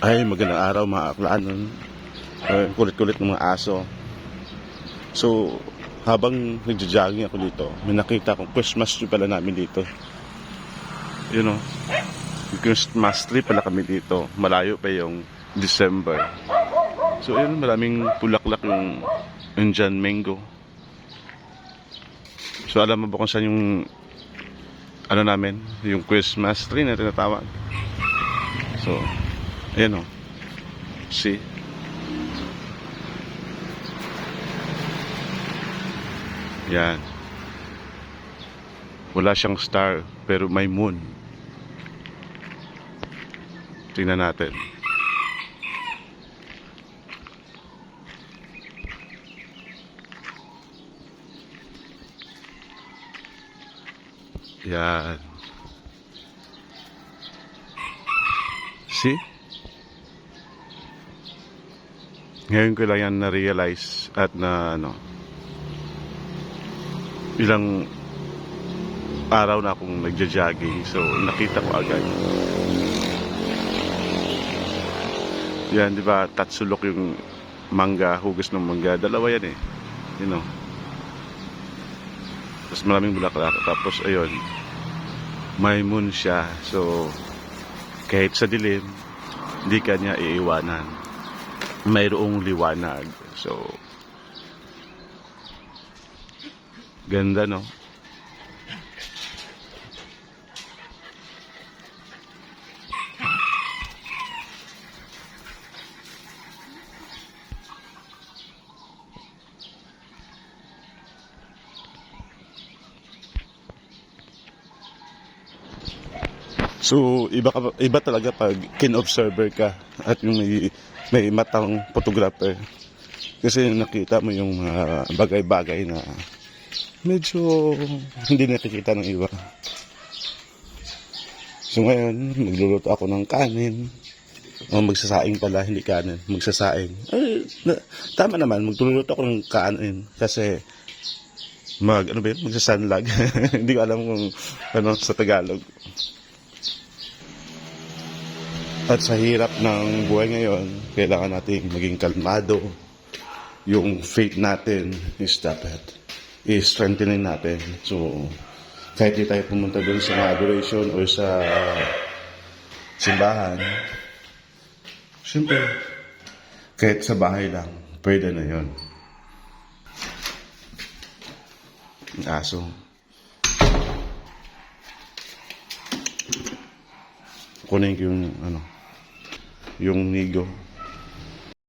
Ay, magandang araw mga aklanon. Kulit-kulit ng mga aso. So, habang nagja-jogging ako dito, may nakita akong Christmas tree pala namin dito. You know, Christmas tree pala kami dito. Malayo pa yung December. So, yun, maraming bulaklak yung Indian mango. So, alam mo ba kung saan yung ano namin, yung Christmas tree na tinatawag. So, ayan o. See? Yan. Wala siyang star, pero may moon. Tingnan natin. Yan. See? Ngayon ko lang yan na-realize at na ilang araw na akong nagja-jogging, so nakita ko agad. Yan, di ba, tatsulok yung mangga, hugas ng mangga, dalawa yan eh, you know. Tapos maraming bulaklak, tapos ayun, may moon siya, so kahit sa dilim, hindi ka niya iiwanan, mayroong liwanag. So ganda, no? So iba talaga pag kin-observer ka at yung may matang photographer. Kasi nakita mo yung mga bagay-bagay na medyo hindi nakikita ng iba. So ngayon, magluluto ako ng kanin. O magsasaing pala, hindi kanin. Magsasaing. Ay, tama naman, magluluto ako ng kanin. Kasi magsasanlag. Hindi ko alam kung ano sa Tagalog. At sa hirap ng buhay ngayon, kailangan natin maging kalmado. Yung faith natin is dapat i-strengthenin natin. So, kahit di tayo pumunta dun sa adoration o sa simbahan, siyempre, kahit sa bahay lang, pwede na yun. Ang aso. Kunin ko yung, yung nigo.